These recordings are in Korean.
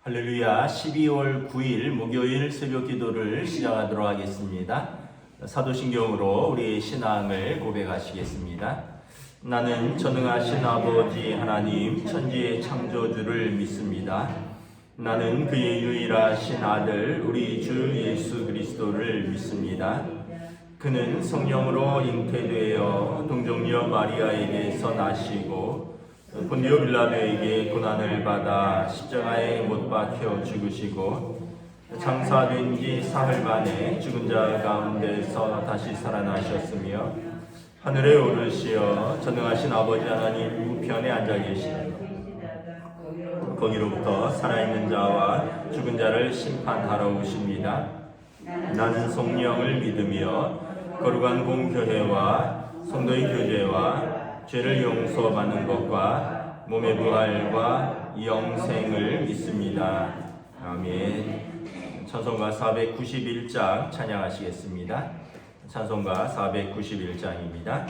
할렐루야. 12월 9일 목요일 새벽 기도를 시작하도록 하겠습니다. 사도신경으로 우리의 신앙을 고백하시겠습니다. 나는 전능하신 아버지 하나님 천지의 창조주를 믿습니다. 나는 그의 유일하신 아들 우리 주 예수 그리스도를 믿습니다. 그는 성령으로 잉태되어 동정녀 마리아에게서 나시고 본디오 빌라도에게 고난을 받아 십자가에 못 박혀 죽으시고 장사된 지 사흘 만에 죽은 자 가운데서 다시 살아나셨으며 하늘에 오르시어 전능하신 아버지 하나님 우편에 앉아 계시고 거기로부터 살아있는 자와 죽은 자를 심판하러 오십니다. 나는 성령을 믿으며 거룩한 공교회와 성도의 교제와 죄를 용서받는 것과 몸의 부활과 영생을 믿습니다. 아멘. 찬송가 491장 찬양하시겠습니다. 찬송가 491장입니다.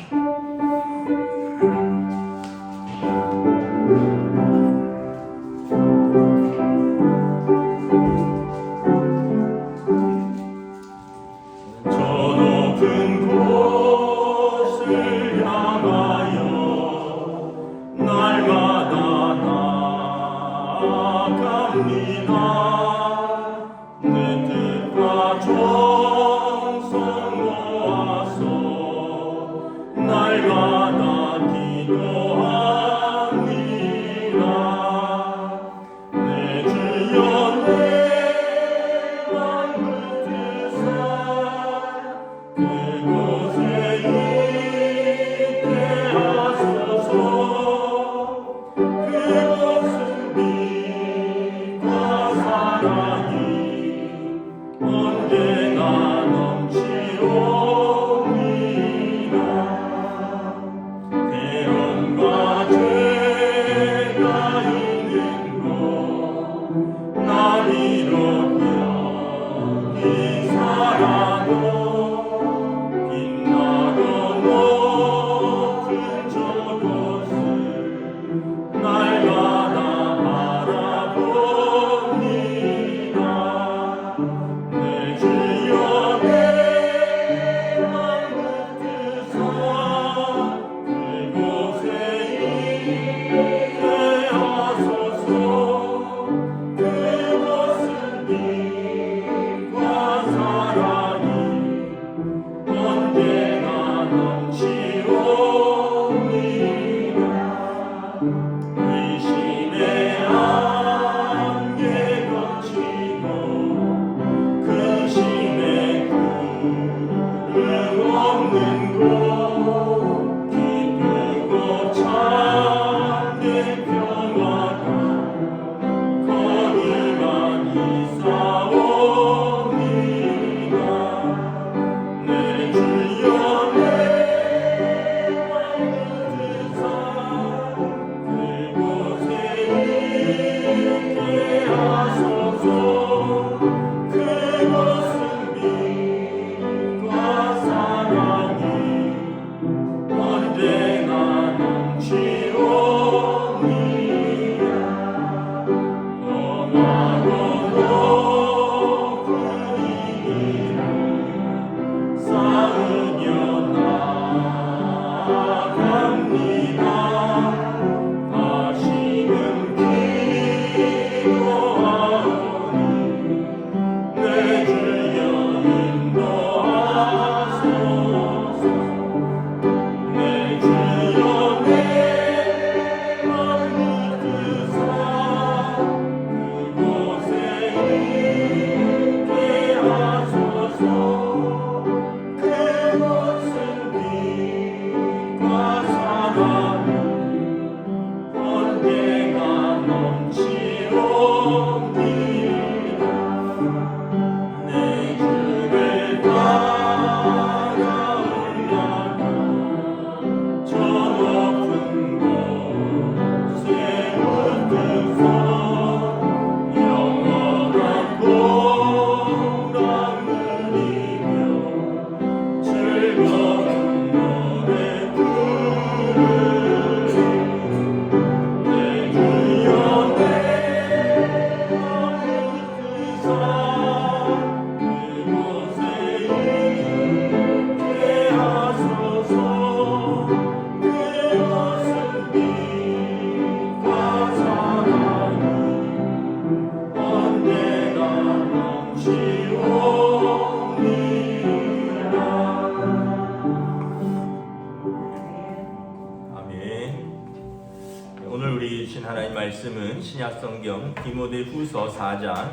신약성경 디모데후서 4장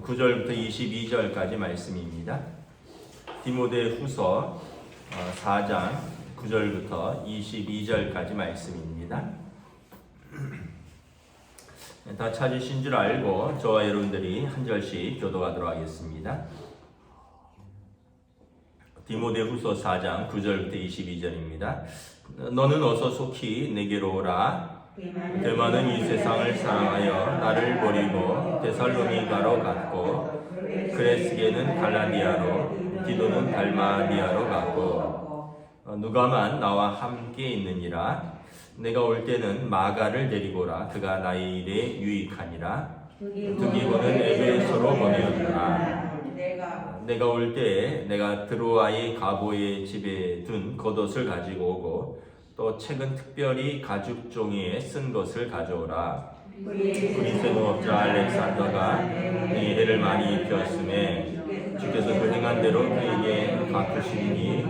9절부터 22절까지 말씀입니다. 디모데후서 4장 9절부터 22절까지 말씀입니다. 다 찾으신 줄 알고 저와 여러분들이 한 절씩 교도하도록 하겠습니다. 디모데후서 4장 9절부터 22절입니다. 너는 어서 속히 내게로 오라. 데마는 이 세상을 사랑하여 나를 버리고 데살로니가로 갔고, 그레스게는 갈라디아로, 디도는 달마디아로 갔고, 누가만 나와 함께 있느니라. 내가 올 때는 마가를 데리고 오라. 그가 나의 일에 유익하니라. 두기고는 에베소로 보내었노라. 내가 올 때에 내가 드로아의 가보의 집에 둔 겉옷을 가지고 오고, 또 책은 특별히 가죽 종이에 쓴 것을 가져오라. 그리스 농업자 알렉산더가 이 해를 많이 입혔음에 주께서 그 행한 대로 그에게 갚으시니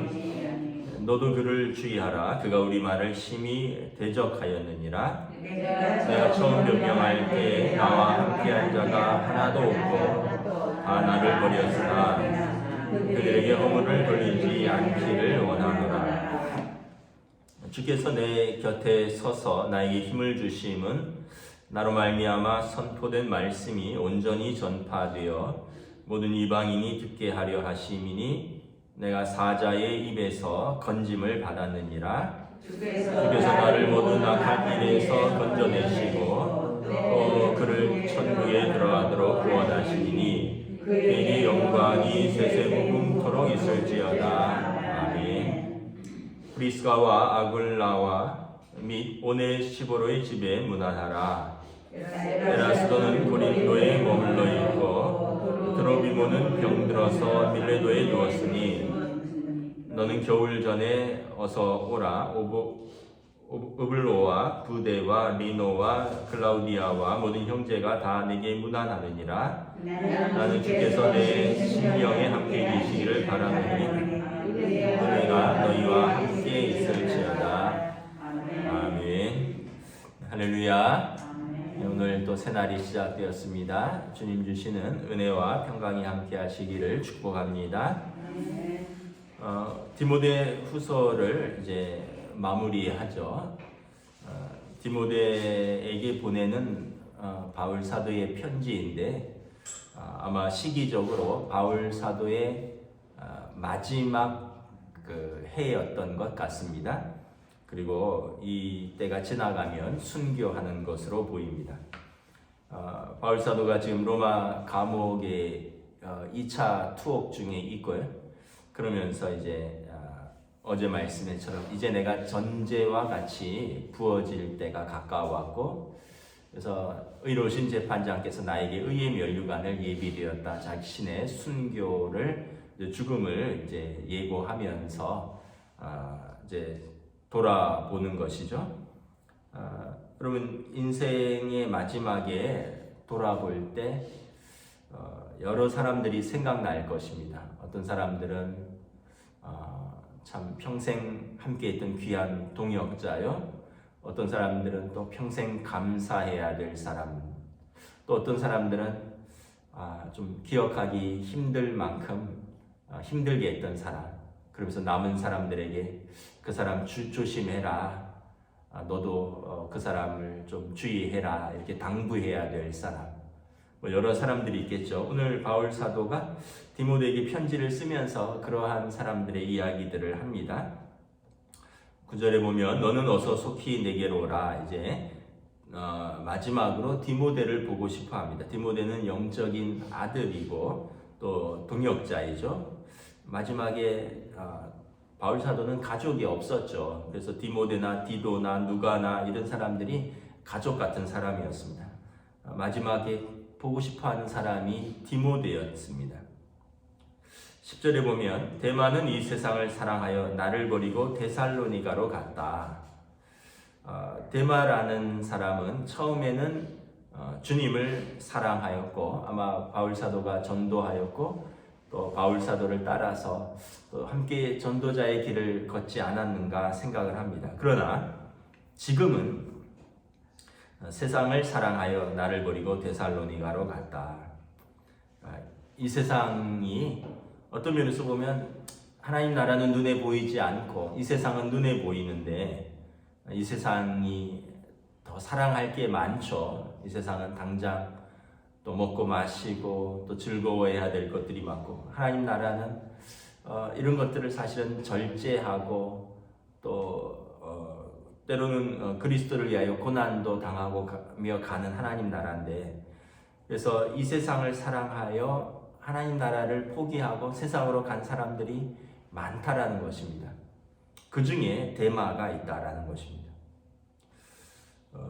너도 그를 주의하라. 그가 우리 말을 심히 대적하였느니라. 내가 처음 변명할 때 나와 함께한 자가 하나도 없고 다 나를 버렸으나 그들에게 허물을 돌리지 않기를 원하노라. 주께서 내 곁에 서서 나에게 힘을 주심은 나로 말미암아 선포된 말씀이 온전히 전파되어 모든 이방인이 듣게 하려 하심이니 내가 사자의 입에서 건짐을 받았느니라. 주께서 나를 모든 악한 일에서 건져내시고 또 그를 천국에 들어가도록 구원하시니 그에게 영광이 세세무궁토록 있을지어다. 아멘. 프리스가와 아굴라와 및 오네시보로의 집에 문안하라. 에라스도는 고린도에 머물러 있고 드로비모는 병들어서 밀레도에 누웠으니 너는 겨울 전에 어서 오라. 우블로와 부데와 리노와 클라우디아와 모든 형제가 다 내게 문안하느니라. 나는 주께서 내 심령에 함께 계시기를 바라노니 은혜가 너희와 함께 있을지어다. 아멘. 할렐루야. 오늘 또 새날이 시작되었습니다. 주님 주시는 은혜와 평강이 함께 하시기를 축복합니다. 디모데후서를 이제 마무리하죠. 디모데에게 보내는 바울 사도의 편지인데 아마 시기적으로 바울 사도의 마지막 그 해였던 것 같습니다. 그리고 이 때가 지나가면 순교하는 것으로 보입니다. 바울 사도가 지금 로마 감옥에 2차 투옥 중에 있고요. 그러면서 이제 어제 말씀처럼 이제 내가 전제와 같이 부어질 때가 가까웠고, 그래서 의로우신 재판장께서 나에게 의의 면류관을 예비되었다. 자신의 순교를 죽음을 이제 예고하면서 이제 돌아보는 것이죠. 그러면 인생의 마지막에 돌아볼 때 여러 사람들이 생각날 것입니다. 어떤 사람들은 참 평생 함께했던 귀한 동역자요. 어떤 사람들은 또 평생 감사해야 될 사람. 또 어떤 사람들은 좀 기억하기 힘들 만큼 힘들게 했던 사람. 그러면서 남은 사람들에게 그 사람 조심해라. 너도 그 사람을 좀 주의해라. 이렇게 당부해야 될 사람. 뭐 여러 사람들이 있겠죠. 오늘 바울 사도가 디모데에게 편지를 쓰면서 그러한 사람들의 이야기들을 합니다. 9절에 보면 너는 어서 속히 내게로 오라. 이제 마지막으로 디모데를 보고 싶어 합니다. 디모데는 영적인 아들이고 또 동역자이죠. 마지막에 바울 사도는 가족이 없었죠. 그래서 디모데나 디도나 누가나 이런 사람들이 가족 같은 사람이었습니다. 마지막에 보고 싶어하는 사람이 디모데였습니다. 10절에 보면 데마는 이 세상을 사랑하여 나를 버리고 데살로니가로 갔다. 데마라는 사람은 처음에는 주님을 사랑하였고 아마 바울 사도가 전도하였고 또 바울 사도를 따라서 또 함께 전도자의 길을 걷지 않았는가 생각을 합니다. 그러나 지금은 세상을 사랑하여 나를 버리고 데살로니가로 갔다. 이 세상이 어떤 면에서 보면 하나님 나라는 눈에 보이지 않고 이 세상은 눈에 보이는데 이 세상이 더 사랑할 게 많죠. 이 세상은 당장 또 먹고 마시고 또 즐거워해야 될 것들이 많고 하나님 나라는 이런 것들을 사실은 절제하고 또 때로는 그리스도를 위하여 고난도 당하고 가는 하나님 나라인데 그래서 이 세상을 사랑하여 하나님 나라를 포기하고 세상으로 간 사람들이 많다라는 것입니다. 그 중에 데마가 있다라는 것입니다.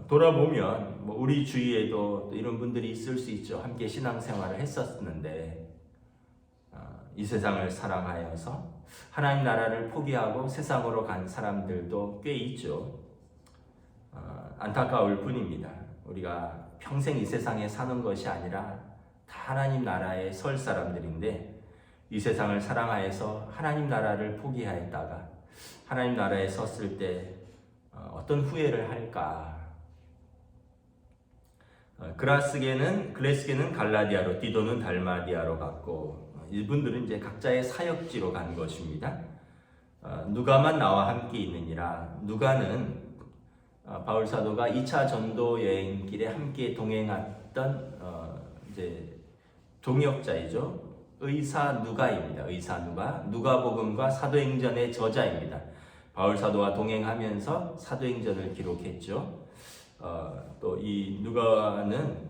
돌아보면 우리 주위에도 이런 분들이 있을 수 있죠. 함께 신앙생활을 했었는데 이 세상을 사랑하여서 하나님 나라를 포기하고 세상으로 간 사람들도 꽤 있죠. 안타까울 뿐입니다. 우리가 평생 이 세상에 사는 것이 아니라 다 하나님 나라에 설 사람들인데 이 세상을 사랑하여서 하나님 나라를 포기하였다가 하나님 나라에 섰을 때 어떤 후회를 할까? 글레스게는 갈라디아로, 디도는 달마디아로 갔고 이분들은 이제 각자의 사역지로 간 것입니다. 누가만 나와 함께 있느니라. 누가는 바울 사도가 2차 전도 여행길에 함께 동행했던 이제 동역자이죠. 의사 누가입니다. 의사 누가복음과 사도행전의 저자입니다. 바울 사도와 동행하면서 사도행전을 기록했죠. 또 이 누가는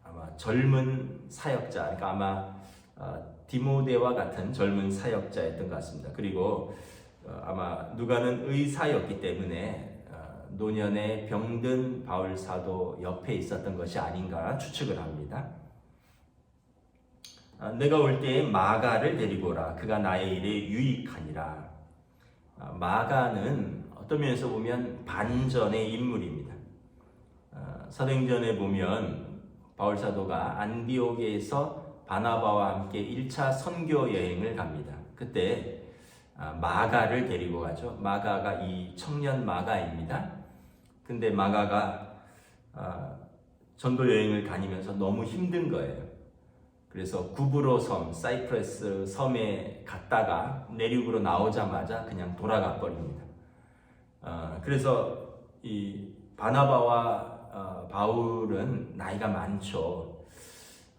아마 젊은 사역자, 그러니까 아마 디모데와 같은 젊은 사역자였던 것 같습니다. 그리고 아마 누가는 의사였기 때문에 노년에 병든 바울 사도 옆에 있었던 것이 아닌가 추측을 합니다. 내가 올 때에 마가를 데리고 오라. 그가 나의 일에 유익하니라. 마가는 어떤 면에서 보면 반전의 인물입니다. 사도행전에 보면 바울 사도가 안디옥에서 바나바와 함께 1차 선교 여행을 갑니다. 그때 마가를 데리고 가죠. 마가가 이 청년 마가입니다. 근데 마가가 전도 여행을 다니면서 너무 힘든 거예요. 그래서 구브로 섬, 사이프러스 섬에 갔다가 내륙으로 나오자마자 그냥 돌아가 버립니다. 그래서 이 바나바와 바울은 나이가 많죠.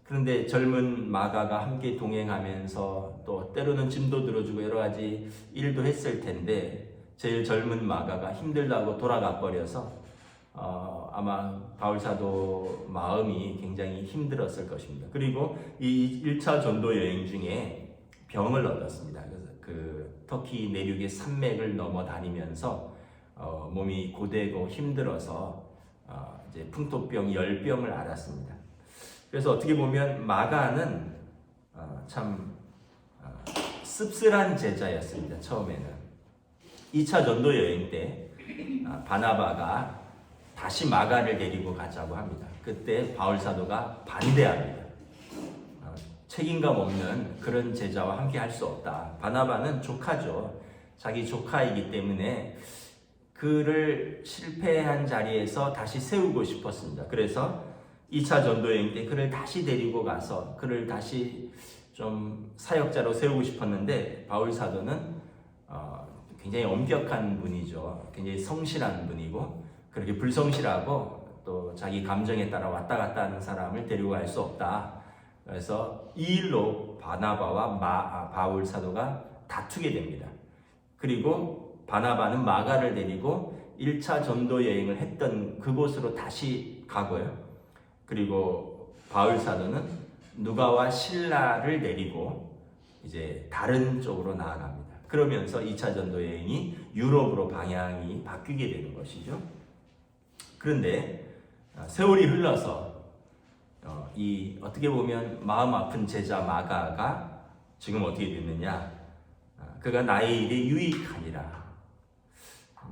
그런데 젊은 마가가 함께 동행하면서 또 때로는 짐도 들어주고 여러 가지 일도 했을 텐데 제일 젊은 마가가 힘들다고 돌아가 버려서 아마 바울 사도 마음이 굉장히 힘들었을 것입니다. 그리고 이 1차 전도 여행 중에 병을 얻었습니다. 그래서 그 터키 내륙의 산맥을 넘어 다니면서 몸이 고되고 힘들어서 이제 풍토병, 열병을 앓았습니다. 그래서 어떻게 보면 마가는 참 씁쓸한 제자였습니다. 처음에는 2차 전도 여행 때 바나바가 다시 마가를 데리고 가자고 합니다. 그때 바울 사도가 반대합니다. 책임감 없는 그런 제자와 함께 할 수 없다. 바나바는 조카죠. 자기 조카이기 때문에 그를 실패한 자리에서 다시 세우고 싶었습니다. 그래서 2차 전도여행 때 그를 다시 데리고 가서 그를 다시 좀 사역자로 세우고 싶었는데 바울 사도는 굉장히 엄격한 분이죠. 굉장히 성실한 분이고 그렇게 불성실하고 또 자기 감정에 따라 왔다 갔다 하는 사람을 데리고 갈 수 없다. 그래서 이 일로 바나바와 바울 사도가 다투게 됩니다. 그리고 바나바는 마가를 데리고 1차 전도 여행을 했던 그곳으로 다시 가고요. 그리고 바울 사도는 누가와 실라를 데리고 이제 다른 쪽으로 나아갑니다. 그러면서 2차 전도 여행이 유럽으로 방향이 바뀌게 되는 것이죠. 그런데 세월이 흘러서 이 어떻게 보면 마음 아픈 제자 마가가 지금 어떻게 됐느냐? 그가 나의 일에 유익하니라.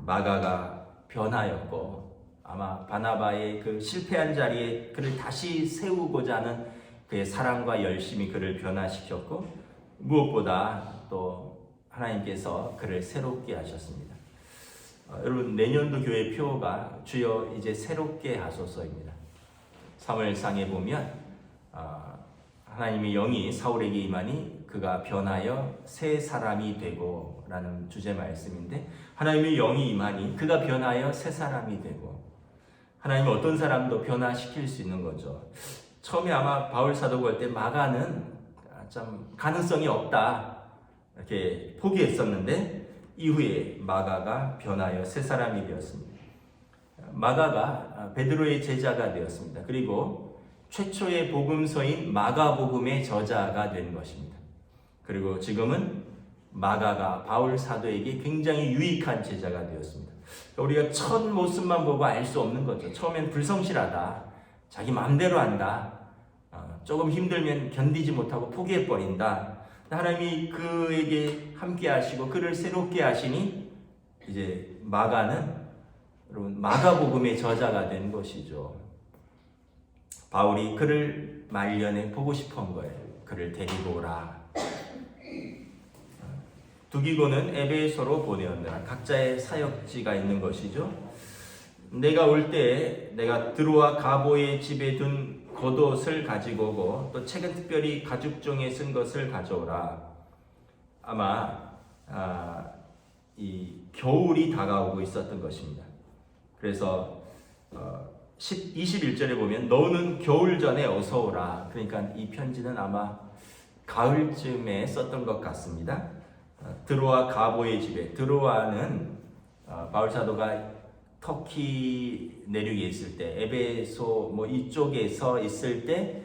마가가 변하였고 아마 바나바의 그 실패한 자리에 그를 다시 세우고자 하는 그의 사랑과 열심이 그를 변화시켰고 무엇보다 또 하나님께서 그를 새롭게 하셨습니다. 여러분 내년도 교회 표가 주여 이제 새롭게 하소서입니다. 사무엘상에 보면 하나님의 영이 사울에게 임하니 그가 변하여 새 사람이 되고 라는 주제 말씀인데, 하나님의 영이 임하니 그가 변하여 새 사람이 되고, 하나님은 어떤 사람도 변화시킬 수 있는 거죠. 처음에 아마 바울 사도가 할 때 마가는 좀 가능성이 없다 이렇게 포기했었는데, 이후에 마가가 변하여 새 사람이 되었습니다. 마가가 베드로의 제자가 되었습니다. 그리고 최초의 복음서인 마가복음의 저자가 된 것입니다. 그리고 지금은 마가가 바울 사도에게 굉장히 유익한 제자가 되었습니다. 우리가 첫 모습만 보고 알 수 없는 거죠. 처음엔 불성실하다, 자기 마음대로 한다, 조금 힘들면 견디지 못하고 포기해버린다. 하나님이 그에게 함께 하시고 그를 새롭게 하시니 이제 마가는 여러분 마가복음의 저자가 된 것이죠. 바울이 그를 말년에 보고 싶은 거예요. 그를 데리고 오라. 두기고는 에베소로 보내었느라, 각자의 사역지가 있는 것이죠. 내가 올 때 내가 드로아 가보의 집에 둔 겉옷을 가지고 오고, 또 책은 특별히 가죽종에 쓴 것을 가져오라. 아마 이 겨울이 다가오고 있었던 것입니다. 그래서 21절에 보면 너는 겨울 전에 어서 오라. 그러니까 이 편지는 아마 가을쯤에 썼던 것 같습니다. 드로아 가보의 집에, 드로아는 바울 사도가 터키 내륙에 있을 때, 에베소 뭐 이쪽에서 있을 때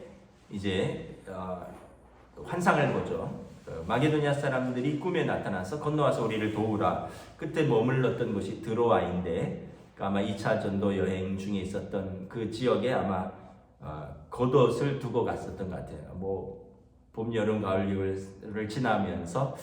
이제 환상을 보죠. 마게도냐 사람들이 꿈에 나타나서 건너와서 우리를 도우라. 그때 머물렀던 곳이 드로아인데, 아마 2차 전도 여행 중에 있었던 그 지역에 아마 겉옷을 두고 갔었던 것 같아요. 뭐 봄, 여름, 가을, 겨울을 지나면서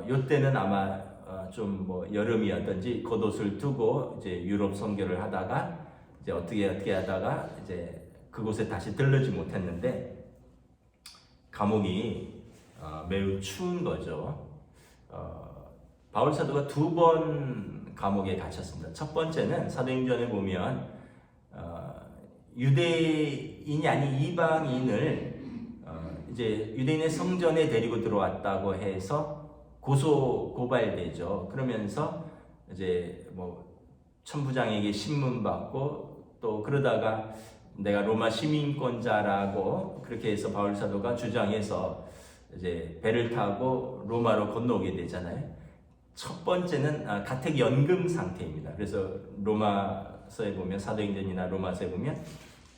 요때는 아마 좀 뭐 여름이었던지 겉옷을 두고 이제 유럽 선교를 하다가 이제 어떻게 하다가 이제 그곳에 다시 들르지 못했는데, 감옥이 매우 추운 거죠. 바울 사도가 2번 감옥에 갇혔습니다. 첫 번째는 사도행전에 보면 유대인이 아닌 이방인을 이제 유대인의 성전에 데리고 들어왔다고 해서 고소 고발되죠. 그러면서 이제 뭐 천부장에게 신문 받고, 또 그러다가 내가 로마 시민권자라고 그렇게 해서 바울 사도가 주장해서 이제 배를 타고 로마로 건너오게 되잖아요. 첫 번째는 가택 연금 상태입니다. 그래서 로마서에 보면, 사도행전이나 로마서에 보면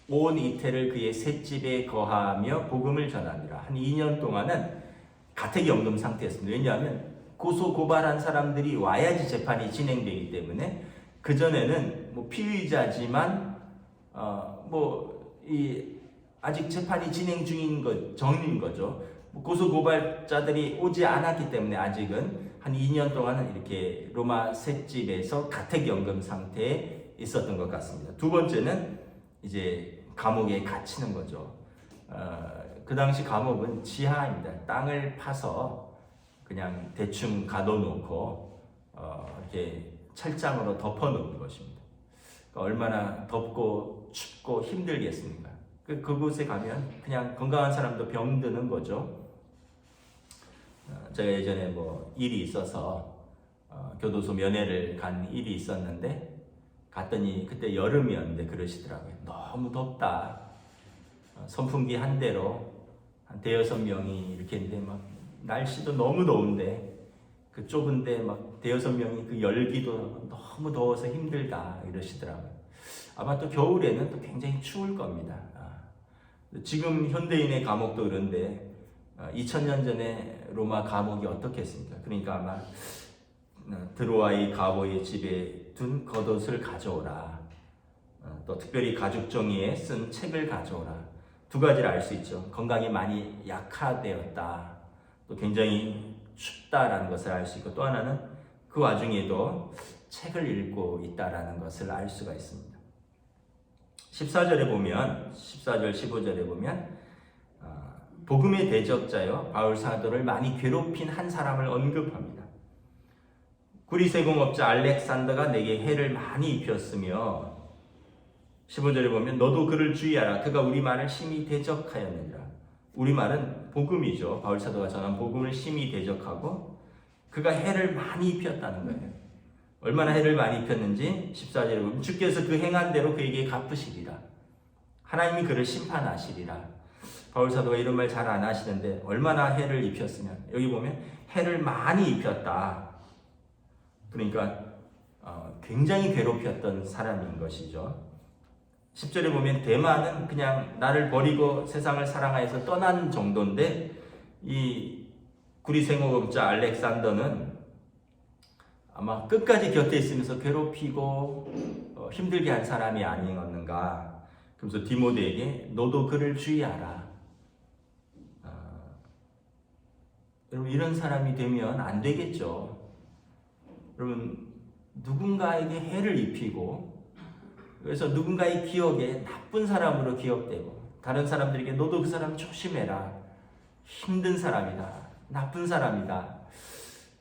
온 이태를 그의 셋집에 거하며 복음을 전하니라. 한 2년 동안은 가택 연금 상태였습니다. 왜냐하면 고소 고발한 사람들이 와야지 재판이 진행되기 때문에, 그 전에는 뭐 피의자지만 아직 재판이 진행 중인 전인 거죠. 고소 고발자들이 오지 않았기 때문에 아직은 한 2년 동안은 이렇게 로마 셋집에서 가택 연금 상태에 있었던 것 같습니다. 두 번째는 이제 감옥에 갇히는 거죠. 그 당시 감옥은 지하입니다. 땅을 파서 그냥 대충 가둬놓고 이렇게 철장으로 덮어놓은 것입니다. 그러니까 얼마나 덥고 춥고 힘들겠습니까? 그곳에 가면 그냥 건강한 사람도 병드는 거죠. 제가 예전에 뭐 일이 있어서 교도소 면회를 간 일이 있었는데, 갔더니 그때 여름이었는데 그러시더라고요. 너무 덥다. 선풍기 한 대로 한 5-6명이 이렇게 있는데, 막 날씨도 너무 더운데 그 좁은데 막 5-6명이 그 열기도 너무 더워서 힘들다 이러시더라고요. 아마 또 겨울에는 또 굉장히 추울 겁니다. 지금 현대인의 감옥도 그런데 2000년 전에 로마 감옥이 어떻겠습니까? 그러니까 아마 드로아의 가보의 집에 둔 겉옷을 가져오라. 또 특별히 가죽종이에 쓴 책을 가져오라. 두 가지를 알 수 있죠. 건강이 많이 약화되었다. 또 굉장히 춥다라는 것을 알 수 있고, 또 하나는 그 와중에도 책을 읽고 있다라는 것을 알 수가 있습니다. 14절에 보면, 14절 15절에 보면 복음의 대적자여 바울 사도를 많이 괴롭힌 한 사람을 언급합니다. 구리세공업자 알렉산더가 내게 해를 많이 입혔으며 15절에 보면 너도 그를 주의하라. 그가 우리 말을 심히 대적하였느니라. 우리 말은 복음이죠. 바울 사도가 전한 복음을 심히 대적하고 그가 해를 많이 입혔다는 거예요. 얼마나 해를 많이 입혔는지 14절에 보면 주께서 그 행한 대로 그에게 갚으시리라. 하나님이 그를 심판하시리라. 바울 사도가 이런 말 잘 안 하시는데 얼마나 해를 입혔으면 여기 보면 해를 많이 입혔다. 그러니까 굉장히 괴롭혔던 사람인 것이죠. 10절에 보면 대만은 그냥 나를 버리고 세상을 사랑하여서 떠난 정도인데 이 구리생업업자 알렉산더는 아마 끝까지 곁에 있으면서 괴롭히고 힘들게 한 사람이 아니었는가. 그래서 디모데에게 너도 그를 주의하라. 여러분 이런 사람이 되면 안 되겠죠. 여러분 누군가에게 해를 입히고 그래서 누군가의 기억에 나쁜 사람으로 기억되고 다른 사람들에게 너도 그 사람 조심해라. 힘든 사람이다. 나쁜 사람이다.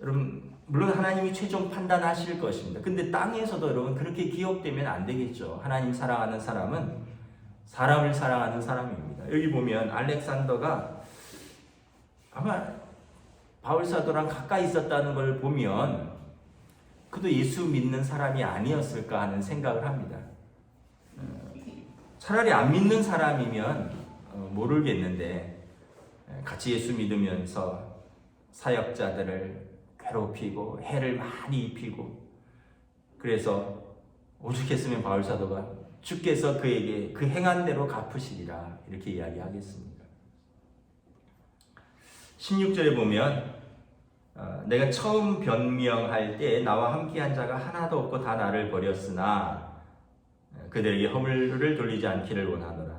여러분 물론 하나님이 최종 판단하실 것입니다. 근데 땅에서도 여러분 그렇게 기억되면 안 되겠죠. 하나님 사랑하는 사람은 사람을 사랑하는 사람입니다. 여기 보면 알렉산더가 아마 바울 사도랑 가까이 있었다는 걸 보면 그도 예수 믿는 사람이 아니었을까 하는 생각을 합니다. 차라리 안 믿는 사람이면 모르겠는데 같이 예수 믿으면서 사역자들을 괴롭히고 해를 많이 입히고 그래서 오죽했으면 바울 사도가 주께서 그에게 그 행한 대로 갚으시리라 이렇게 이야기하겠습니다. 16절에 보면 내가 처음 변명할 때 나와 함께한 자가 하나도 없고 다 나를 버렸으나 그들에게 허물을 돌리지 않기를 원하노라.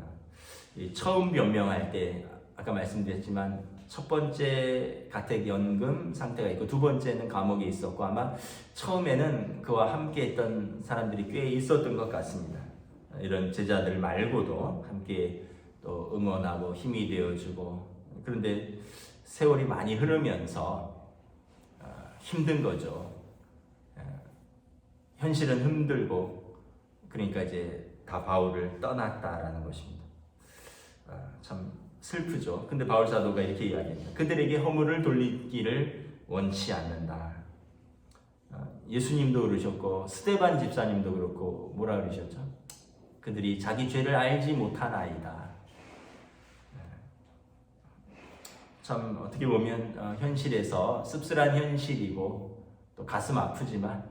처음 변명할 때 아까 말씀드렸지만 첫 번째 가택연금 상태가 있고 두 번째는 감옥에 있었고 아마 처음에는 그와 함께 했던 사람들이 꽤 있었던 것 같습니다. 이런 제자들 말고도 함께 또 응원하고 힘이 되어주고 그런데 세월이 많이 흐르면서 힘든 거죠. 현실은 힘들고 그러니까 이제 다 바울을 떠났다라는 것입니다. 참 슬프죠. 근데 바울 사도가 이렇게 이야기합니다. 그들에게 허물을 돌리기를 원치 않는다. 예수님도 그러셨고 스데반 집사님도 그렇고 뭐라 그러셨죠? 그들이 자기 죄를 알지 못하나이다. 참 어떻게 보면 현실에서 씁쓸한 현실이고 또 가슴 아프지만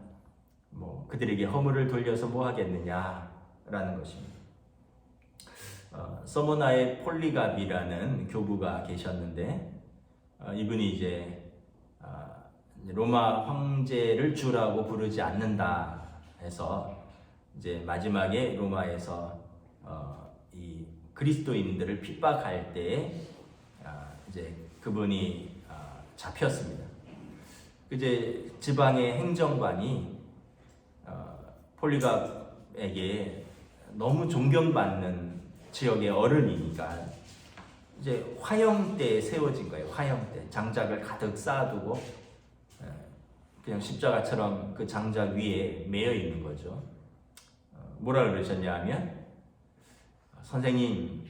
뭐 그들에게 허물을 돌려서 뭐 하겠느냐라는 것입니다. 서모나의 폴리갑이라는 교부가 계셨는데 이분이 이제 로마 황제를 주라고 부르지 않는다 해서 이제 마지막에 로마에서 이 그리스도인들을 핍박할 때 이제 그분이 잡혔습니다. 이제 지방의 행정관이 폴리갑에게 너무 존경받는 지역의 어른이니까 이제 화형대에 세워진 거예요. 화형대 장작을 가득 쌓아두고 그냥 십자가처럼 그 장작 위에 매여 있는 거죠. 뭐라 그러셨냐 하면 선생님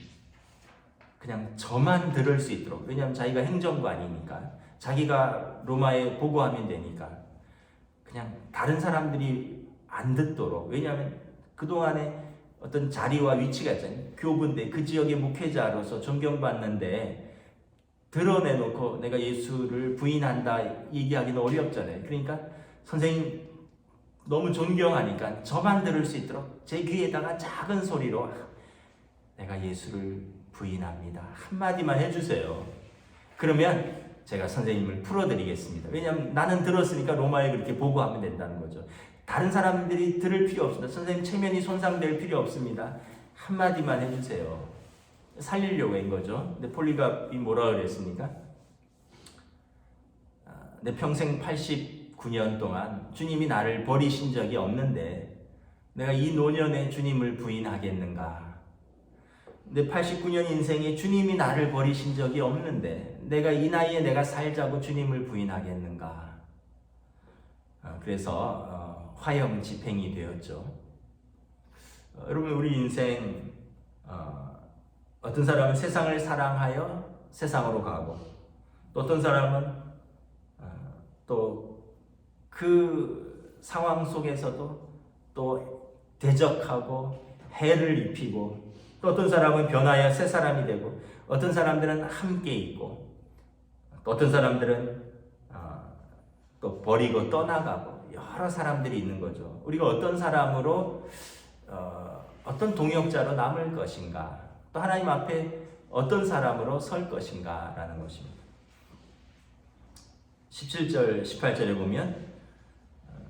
그냥 저만 들을 수 있도록 왜냐하면 자기가 행정관이니까 자기가 로마에 보고하면 되니까 그냥 다른 사람들이 안 듣도록 왜냐하면 그동안에 어떤 자리와 위치가 있잖아요. 교부인데 그 지역의 목회자로서 존경받는데 드러내놓고 내가 예수를 부인한다 얘기하기는 어렵잖아요. 그러니까 선생님 너무 존경하니까 저만 들을 수 있도록 제 귀에다가 작은 소리로 내가 예수를 부인합니다. 한마디만 해주세요. 그러면 제가 선생님을 풀어드리겠습니다. 왜냐하면 나는 들었으니까 로마에 그렇게 보고하면 된다는 거죠. 다른 사람들이 들을 필요 없습니다. 선생님 체면이 손상될 필요 없습니다. 한마디만 해주세요. 살리려고 한 거죠. 근데 폴리갑이 뭐라 그랬습니까? 내 평생 89년 동안 주님이 나를 버리신 적이 없는데 내가 이 노년에 주님을 부인하겠는가? 내 89년 인생에 주님이 나를 버리신 적이 없는데 내가 이 나이에 내가 살자고 주님을 부인하겠는가? 그래서 화형 집행이 되었죠. 여러분, 우리 인생 어떤 사람은 세상을 사랑하여 세상으로 가고, 또 어떤 사람은 또 그 상황 속에서도 또 대적하고 해를 입히고, 또 어떤 사람은 변하여 새 사람이 되고, 어떤 사람들은 함께 있고, 또 어떤 사람들은 또 버리고 떠나가고, 여러 사람들이 있는 거죠. 우리가 어떤 사람으로 어떤 동역자로 남을 것인가, 또 하나님 앞에 어떤 사람으로 설 것인가 라는 것입니다. 17절 18절에 보면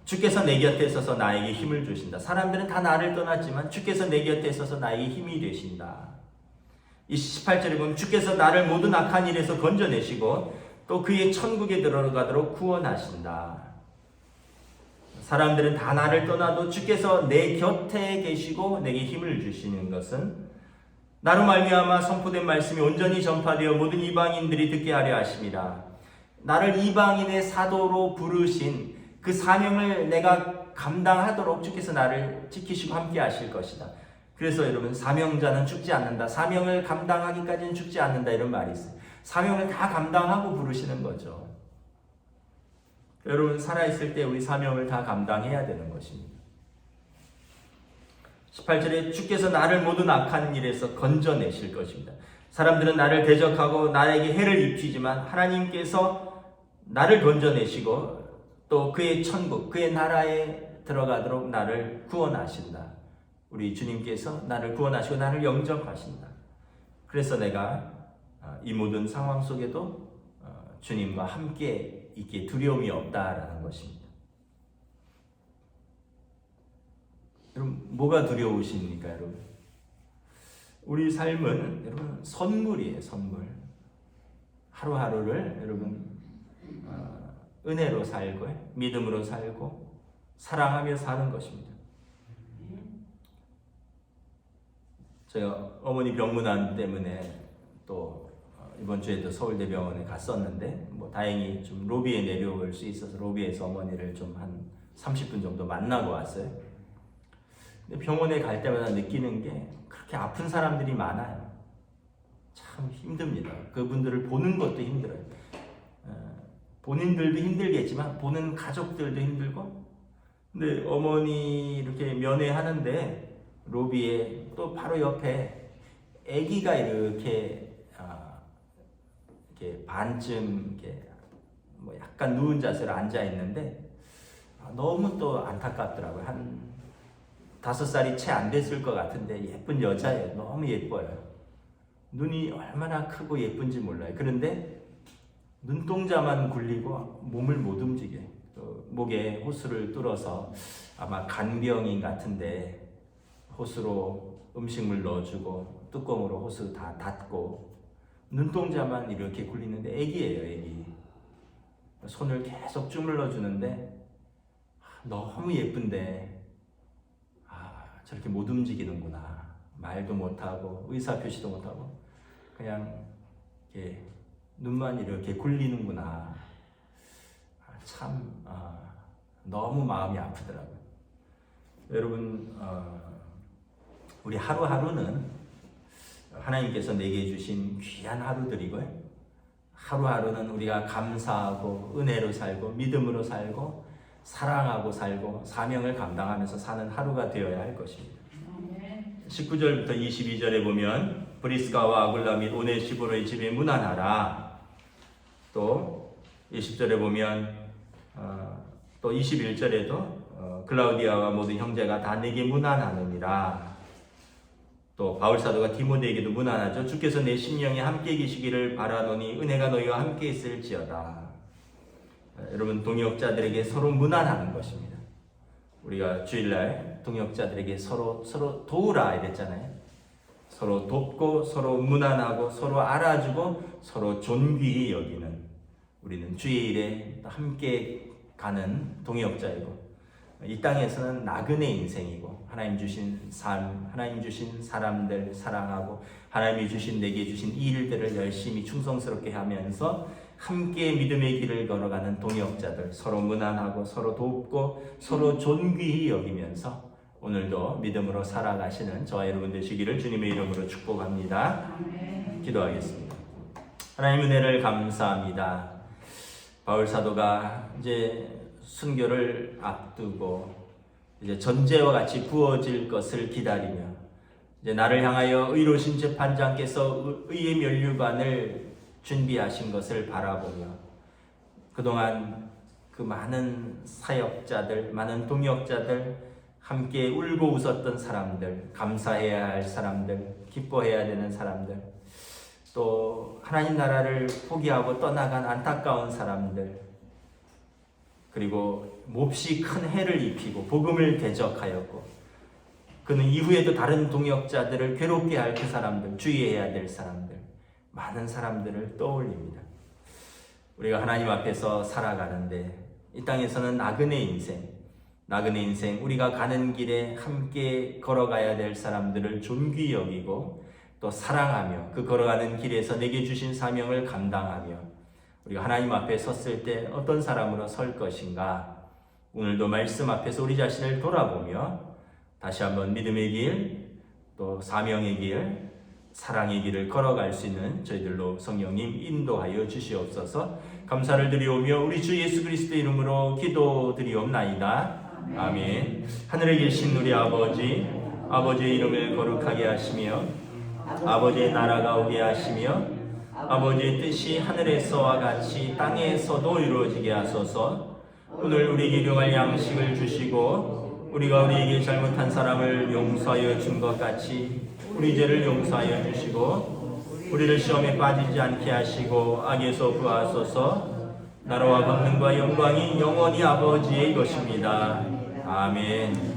주께서 내 곁에 있어서 나에게 힘을 주신다. 사람들은 다 나를 떠났지만 주께서 내 곁에 있어서 나에게 힘이 되신다. 이 18절에 보면 주께서 나를 모든 악한 일에서 건져내시고 또 그의 천국에 들어가도록 구원하신다. 사람들은 다 나를 떠나도 주께서 내 곁에 계시고 내게 힘을 주시는 것은 나로 말미암아 선포된 말씀이 온전히 전파되어 모든 이방인들이 듣게 하려 하심이라. 나를 이방인의 사도로 부르신 그 사명을 내가 감당하도록 주께서 나를 지키시고 함께 하실 것이다. 그래서 여러분, 사명자는 죽지 않는다. 사명을 감당하기까지는 죽지 않는다, 이런 말이 있어요. 사명을 다 감당하고 부르시는 거죠. 여러분, 살아있을 때 우리 사명을 다 감당해야 되는 것입니다. 18절에 주께서 나를 모든 악한 일에서 건져내실 것입니다. 사람들은 나를 대적하고 나에게 해를 입히지만 하나님께서 나를 건져내시고 또 그의 천국, 그의 나라에 들어가도록 나를 구원하신다. 우리 주님께서 나를 구원하시고 나를 영접하신다. 그래서 내가 이 모든 상황 속에도 주님과 함께 있기에 두려움이 없다라는 것입니다. 여러분, 뭐가 두려우십니까, 여러분? 우리 삶은 여러분 선물이에요, 선물. 하루하루를 여러분 은혜로 살고 믿음으로 살고 사랑하며 사는 것입니다. 제가 어머니 병문안 때문에 또 이번 주에도 서울대병원에 갔었는데 다행히 좀 로비에 내려올 수 있어서 로비에서 어머니를 좀 한 30분 정도 만나고 왔어요. 근데 병원에 갈 때마다 느끼는 게 그렇게 아픈 사람들이 많아요. 참 힘듭니다. 그분들을 보는 것도 힘들어요. 본인들도 힘들겠지만 보는 가족들도 힘들고. 근데 어머니 이렇게 면회하는데 로비에 또 바로 옆에 아기가 이렇게 반쯤 이렇게 약간 누운 자세로 앉아 있는데 너무 또 안타깝더라고요. 한 5살이 채 안 됐을 것 같은데 예쁜 여자예요. 너무 예뻐요. 눈이 얼마나 크고 예쁜지 몰라요. 그런데 눈동자만 굴리고 몸을 못 움직여요. 목에 호스를 뚫어서 아마 간병인 같은데 호스로 음식물 넣어주고 뚜껑으로 호스 다 닫고 눈동자만 이렇게 굴리는데 애기예요, 애기. 손을 계속 주물러 주는데 너무 예쁜데 저렇게 못 움직이는구나. 말도 못하고 의사표시도 못하고 그냥 이렇게 눈만 이렇게 굴리는구나. 참 너무 마음이 아프더라고요. 여러분, 우리 하루하루는 하나님께서 내게 주신 귀한 하루들이고요. 하루하루는 우리가 감사하고 은혜로 살고 믿음으로 살고 사랑하고 살고 사명을 감당하면서 사는 하루가 되어야 할 것입니다. 19절부터 22절에 보면 브리스가와 아굴라 및 오네시보로의 집에 문안하라. 또 20절에 보면 또 21절에도 글라우디아와 모든 형제가 다 내게 문안하느니라. 또 바울 사도가 디모데에게도 문안하죠. 주께서 내 심령에 함께 계시기를 바라노니 은혜가 너희와 함께 있을지어다. 여러분, 동역자들에게 서로 문안하는 것입니다. 우리가 주일날 동역자들에게 서로 도우라 이랬잖아요. 서로 돕고 서로 문안하고 서로 알아주고 서로 존귀히 여기는, 우리는 주의 일에 함께 가는 동역자이고 이 땅에서는 나그네 인생이고 하나님 주신 삶, 하나님 주신 사람들 사랑하고 하나님이 주신 내게 주신 이 일들을 열심히 충성스럽게 하면서 함께 믿음의 길을 걸어가는 동역자들, 서로 문안하고 서로 돕고 서로 존귀히 여기면서 오늘도 믿음으로 살아가시는 저와 여러분 되시기를 주님의 이름으로 축복합니다. 기도하겠습니다. 하나님 은혜를 감사합니다. 바울 사도가 이제 순교를 앞두고 이제 전제와 같이 부어질 것을 기다리며 이제 나를 향하여 의로우신 재판장께서 의의 면류관을 준비하신 것을 바라보며 그동안 그 많은 사역자들, 많은 동역자들, 함께 울고 웃었던 사람들, 감사해야 할 사람들, 기뻐해야 되는 사람들, 또 하나님 나라를 포기하고 떠나간 안타까운 사람들, 그리고 몹시 큰 해를 입히고 복음을 대적하였고 그는 이후에도 다른 동역자들을 괴롭게 할 그 사람들, 주의해야 될 사람들, 많은 사람들을 떠올립니다. 우리가 하나님 앞에서 살아가는데 이 땅에서는 나그네 인생, 우리가 가는 길에 함께 걸어가야 될 사람들을 존귀히 여기고 또 사랑하며 그 걸어가는 길에서 내게 주신 사명을 감당하며 우리가 하나님 앞에 섰을 때 어떤 사람으로 설 것인가, 오늘도 말씀 앞에서 우리 자신을 돌아보며 다시 한번 믿음의 길, 또 사명의 길, 사랑의 길을 걸어갈 수 있는 저희들로 성령님 인도하여 주시옵소서. 감사를 드리오며 우리 주 예수 그리스도의 이름으로 기도드리옵나이다. 아멘. 하늘에 계신 우리 아버지, 아버지의 이름을 거룩하게 하시며 아버지의 나라가 오게 하시며 아버지의 뜻이 하늘에서와 같이 땅에서도 이루어지게 하소서. 오늘 우리에게 일용할 양식을 주시고 우리가 우리에게 잘못한 사람을 용서하여 준 것 같이 우리 죄를 용서하여 주시고 우리를 시험에 빠지지 않게 하시고 악에서 구하소서. 나라와 권능과 영광이 영원히 아버지의 것입니다. 아멘.